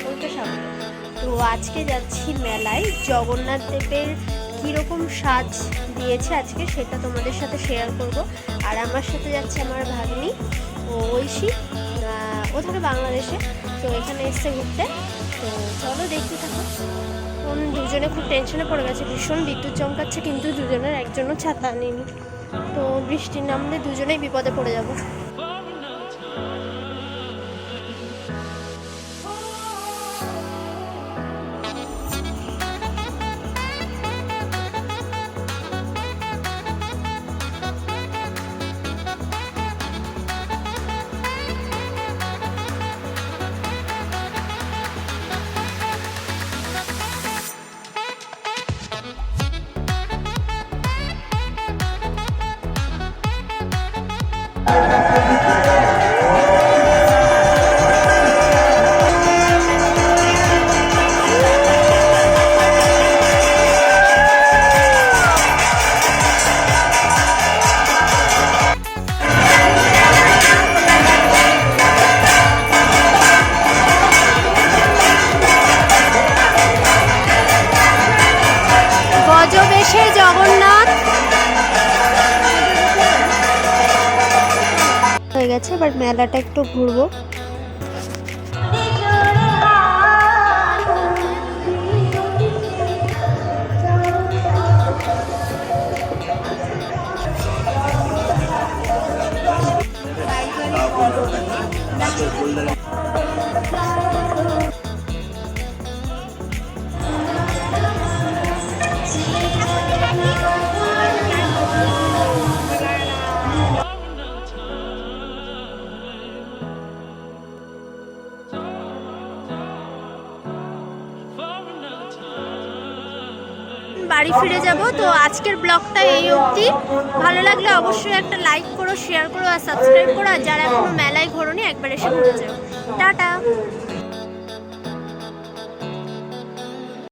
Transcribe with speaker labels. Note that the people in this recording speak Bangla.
Speaker 1: সকলকে স্বাগত। তো আজকে যাচ্ছি মেলায়। জগন্নাথ দেবের কীরকম সাজ দিয়েছে আজকে সেটা তোমাদের সাথে শেয়ার করব। আর আমার সাথে যাচ্ছে আমার ভাগ্নি ও ঐশী, ও থাকে বাংলাদেশে, তো এখানে এসছে ঘুরতে। তো চলো দেখতে থাকো। দুজনে খুব টেনশনে পড়ে গেছে, ভীষণ বিদ্যুৎ চমকাচ্ছে, কিন্তু দুজনের একজনও ছাতা আনেনি। তো বৃষ্টি নামলে দুজনেই বিপদে পড়ে যাবো। গজবেশে জগন্নাথ হয়ে গেছে, এবার মেলাটা একটু ঘুরবো। বাড়ি ফিরে যাব। তো আজকের ব্লগটা এই অবধি। ভালো লাগলে অবশ্যই একটা লাইক করো, শেয়ার করো আর সাবস্ক্রাইব করো। আর যারা এখনো মেলায় ঘোরোনি একবার এসে ঘুরে যাও। টাটা।